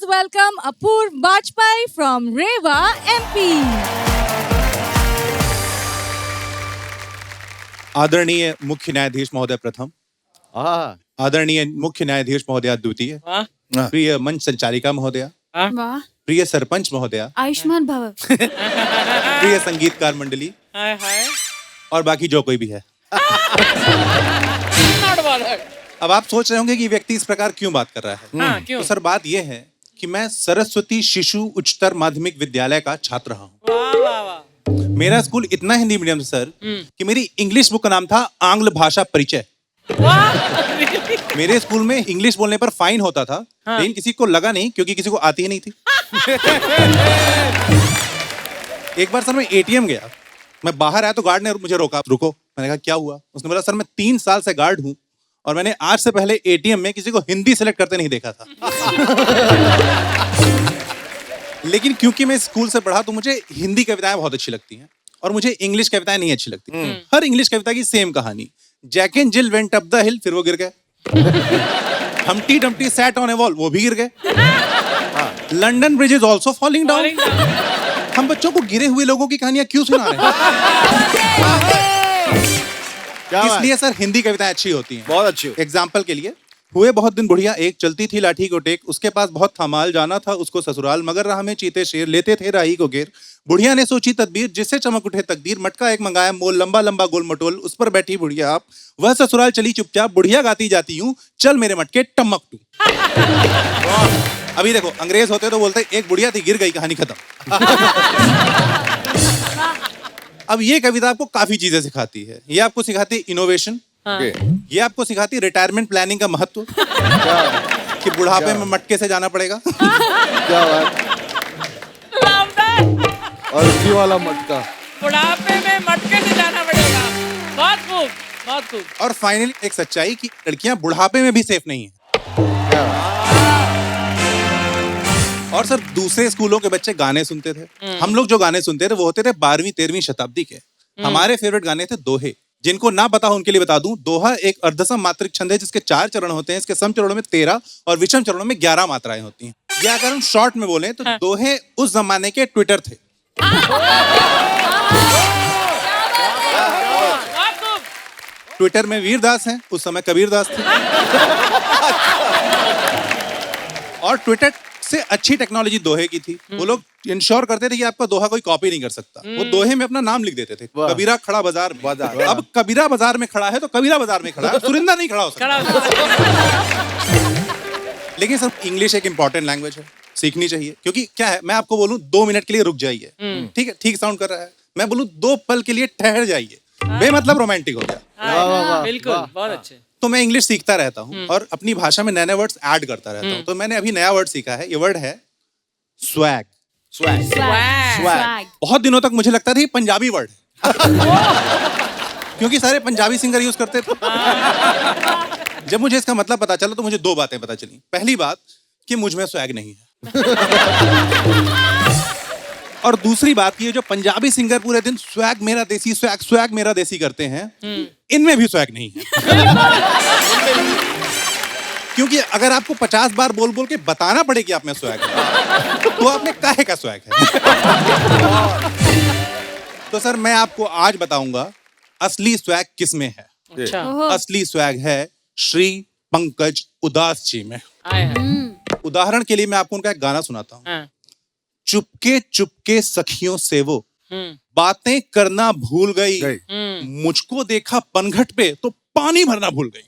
welcome Apoorv Bajpai from Rewa, MP. आदरणीय मुख्य न्यायाधीश महोदय प्रथम, आदरणीय मुख्य न्यायाधीश महोदया द्वितीय, प्रिय मंच संचालिका महोदया, वाह, प्रिय सरपंच महोदया, आयुष्मान भव. प्रिय संगीतकार मंडली और बाकी जो कोई भी है. अब आप सोच रहे होंगे कि व्यक्ति इस प्रकार क्यों बात कर रहा है. क्यों? तो सर बात यह है कि मैं सरस्वती शिशु उच्चतर माध्यमिक विद्यालय का छात्र रहा हूँ. वाह वाह. मेरा स्कूल इतना हिंदी मीडियम सर कि मेरी इंग्लिश बुक का नाम था आंग्ल भाषा परिचय. मेरे स्कूल में इंग्लिश बोलने पर फाइन होता था, लेकिन किसी को लगा नहीं क्योंकि किसी को आती ही नहीं थी. एक बार सर मैं एटीएम गया, मैं बाहर आया तो गार्ड ने मुझे रोका. रुको. मैंने कहा क्या हुआ. उसने बोला सर मैं 3 साल से गार्ड हूँ और मैंने आज से पहले एटीएम में किसी को हिंदी सेलेक्ट करते नहीं देखा था. लेकिन क्योंकि मैं स्कूल से पढ़ा तो मुझे हिंदी कविताएं बहुत अच्छी लगती हैं और मुझे इंग्लिश कविताएं नहीं अच्छी लगती. हर इंग्लिश कविता की सेम कहानी. Jack and Jill went up the hill, फिर वो गिर गए. Humpty Dumpty sat on a wall, वो भी गिर गए. London bridge is also falling down. हम बच्चों को गिरे हुए लोगों की कहानियां क्यों सुना रहे हैं? इसलिए सर हिंदी कविताएं अच्छी होती हैं. बहुत अच्छी. एग्जाम्पल के लिए, हुए बहुत दिन बुढ़िया एक, चलती थी लाठी को टेक, उसके पास बहुत था माल, जाना था उसको ससुराल, मगर राह में चीते शेर, लेते थे राही को घेर. बुढ़िया ने सोची तदबीर, जिससे चमक उठे तकदीर, मटका एक मंगाया मोल, लंबा लंबा गोल मटोल, उस पर बैठी बुढ़िया आप, वह ससुराल चली चुपचाप, बुढ़िया गाती जाती यूं, चल मेरे मटके टमक टू. अभी देखो, अंग्रेज होते तो बोलते एक बुढ़िया थी गिर गई, कहानी खत्म. अब ये कविता आपको काफी चीजें सिखाती है. ये आपको सिखाती है इनोवेशन. ये आपको सिखाती है रिटायरमेंट प्लानिंग का महत्व, कि बुढ़ापे में मटके से जाना पड़ेगा. क्या बात. और उसी वाला मटका, बुढ़ापे में मटके से जाना पड़ेगा. बहुत खूब, बहुत खूब. और फाइनली एक सच्चाई कि लड़कियां बुढ़ापे में भी सेफ नहीं है. और सर दूसरे स्कूलों के बच्चे गाने सुनते थे. हम लोग जो गाने सुनते थे वो होते थे 12वीं 13वीं शताब्दी के. हमारे फेवरेट गाने थे दोहे. जिनको ना पता हो उनके लिए बता दूं, दोहा एक अर्धसम मात्रिक छंद है जिसके 4 चरण होते हैं. इसके सम चरणों में 13 और विषम चरणों में 11 मात्राएं होती हैं. या अगर हम शॉर्ट में बोलें तो दोहे उस जमाने के ट्विटर थे. ट्विटर में वीरदास हैं, उस समय कबीरदास थे. और ट्विटर से अच्छी टेक्नोलॉजी दोहे की थी. वो लोग इंश्योर करते थे कि आपका दोहा कोई कॉपी नहीं कर सकता. वो दोहे में अपना नाम लिख देते थे, कबीरा खड़ा बाजार में. अब कबीरा बाजार में खड़ा है तो कबीरा बाजार में खड़ा है, सुरिंदा नहीं खड़ा हो सकता. लेकिन सर इंग्लिश एक इंपॉर्टेंट लैंग्वेज है, सीखनी चाहिए. क्योंकि क्या है, मैं आपको बोलूं 2 मिनट के लिए रुक जाइए, ठीक है, ठीक साउंड कर रहा है. मैं बोलूं 2 पल के लिए ठहर जाइए, बेमतलब रोमांटिक हो गया. बिल्कुल, बहुत अच्छे. तो मैं इंग्लिश सीखता रहता हूँ और अपनी भाषा में नए नए वर्ड्स ऐड करता रहता हूँ. तो मैंने अभी नया वर्ड सीखा है. ये वर्ड है स्वैग. Swag. बहुत दिनों तक मुझे लगता था ये पंजाबी वर्ड है, क्योंकि सारे पंजाबी सिंगर यूज करते थे. जब मुझे इसका मतलब पता चला तो मुझे 2 बातें पता चली. पहली बात कि मुझ में स्वैग नहीं है. और दूसरी बात ये जो पंजाबी सिंगर पूरे दिन स्वैग मेरा देसी, स्वैग स्वैग मेरा देसी करते हैं, इनमें भी स्वैग नहीं है. क्योंकि अगर आपको 50 बार बोल बोल के बताना पड़े कि आप में स्वैग है, तो आप में काहे का स्वैग है. तो सर मैं आपको आज बताऊंगा असली स्वैग किस में है. अच्छा. असली स्वैग है श्री पंकज उदास जी में. उदाहरण के लिए मैं आपको उनका एक गाना सुनाता हूँ. चुपके चुपके सखियों से वो बातें करना भूल गई, मुझको देखा पनघट पे तो पानी भरना भूल गई.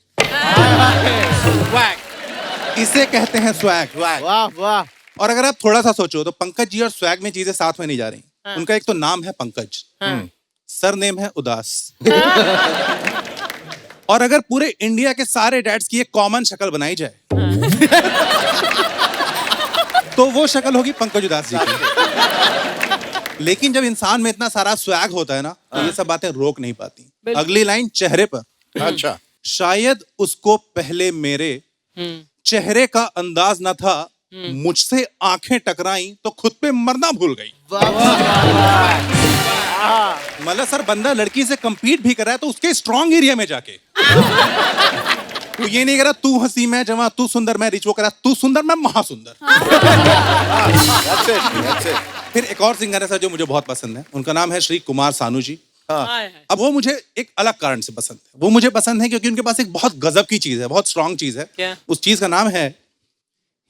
इसे कहते हैं स्वैग. वाह वाह. और अगर आप थोड़ा सा सोचो तो पंकज जी और स्वैग में चीजें साथ में नहीं जा रही. उनका एक तो नाम है पंकज, सरनेम है उदास. और अगर पूरे इंडिया के सारे डैड्स की एक कॉमन शक्ल बनाई जाए तो वो शक्ल होगी पंकज उदास जी की. लेकिन जब इंसान में इतना सारा स्वैग होता है ना, तो ये सब बातें रोक नहीं पाती. अगली लाइन चेहरे पर. अच्छा. शायद उसको पहले मेरे चेहरे का अंदाज न था, मुझसे आंखें टकराई तो खुद पे मरना भूल गई. मतलब सर बंदा लड़की से compete भी कर रहा है तो उसके स्ट्रॉन्ग एरिया में जाके. वो ये नहीं कह रहा तू हंसी मैं जवां, तू सुंदर मैं रिच, वो कह रहा तू सुंदर मैं महासुंदर। That's it. That's it. फिर एक और सिंगर है सर जो मुझे बहुत पसंद है, उनका नाम है श्री कुमार सानू जी। हाय हाय। अब वो मुझे एक अलग कारण से पसंद है। वो मुझे पसंद है क्योंकि उनके पास एक बहुत गजब की चीज है, बहुत स्ट्रांग चीज है। क्या? उस चीज का नाम है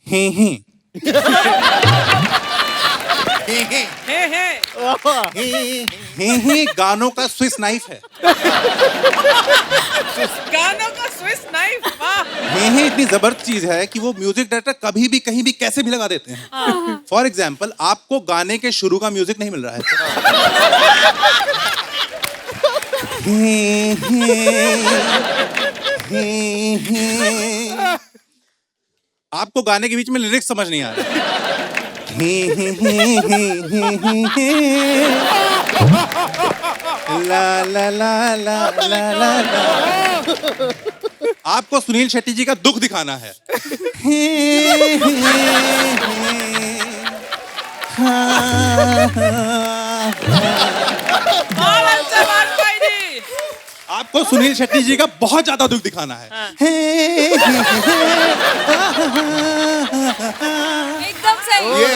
हे हे। हे हे। हे हे। हे हे गानों का स्विस नाइफ है। गानों का स्विस नाइफ, वाह। हे हे इतनी जबरदस्त चीज है कि वो म्यूजिक डायरेक्टर कभी भी कहीं भी कैसे भी लगा देते हैं। फॉर एग्जाम्पल आपको गाने के शुरू का म्यूजिक नहीं मिल रहा है, हे हे आपको गाने के बीच में लिरिक्स समझ नहीं आ रहे। ला ला ला ला ला ला ला। आपको सुनील शेट्टी जी का दुख दिखाना है। बहुत अच्छा वाजपेयी जी। आपको सुनील शेट्टी जी का बहुत ज्यादा दुख दिखाना है। एकदम सही। ये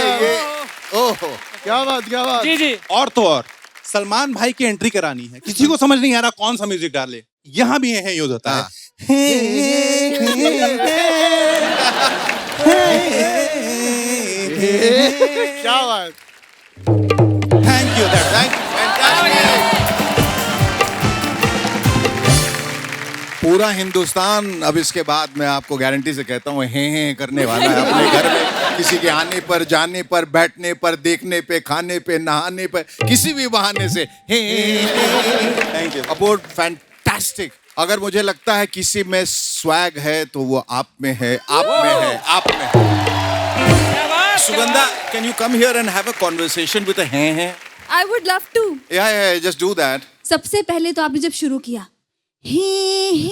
ओह क्या बात क्या बात। जी जी। और तो और सलमान भाई की एंट्री करानी है, किसी को समझ नहीं आ रहा कौन सा म्यूजिक डाले, यहाँ भी है यूज होता है। क्या बात। थैंक यू पूरा हिंदुस्तान अब इसके बाद मैं आपको गारंटी से कहता हूँ हे करने वाला है अपने घर में, किसी के आने पर, जाने पर, बैठने पर, देखने पे, खाने पे, नहाने पर, किसी भी बहाने से hey. Thank you. About fantastic. अगर मुझे लगता है किसी में स्वैग है तो वो आप में है, आप में है, आप में है। क्या बात। Sugandha, can you come here and have a conversation with a hey? I would love to. Yeah, just do that. सबसे पहले तो आपने जब शुरू किया हे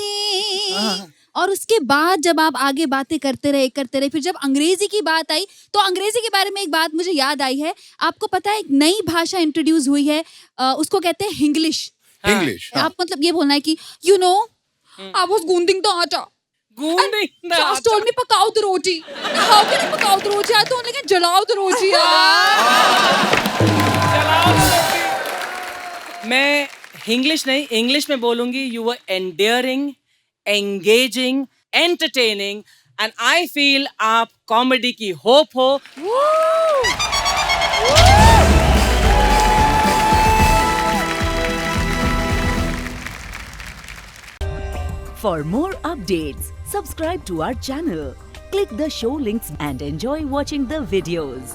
और उसके बाद जब आप आगे बातें करते रहे, फिर जब अंग्रेजी की बात आई तो अंग्रेजी के बारे में एक बात मुझे याद आई है। आपको पता है एक नई भाषा इंट्रोड्यूस हुई है, उसको कहते हैं इंग्लिश। English. आप मतलब ये बोलना है कि यू नो आई वाज गूंदिंग द आटा गूंदिंग द Just told me पकाओ the roti. How can I पकाओ द रोटी? I told लेकिन जलाओ द रोटी यार। चलाओ रोटी। मैं इंग्लिश नहीं, इंग्लिश में बोलूंगी। You were endearing, engaging, entertaining and I feel आप कॉमेडी की होप हो। For more updates, subscribe to our channel, click the show links and enjoy watching the videos.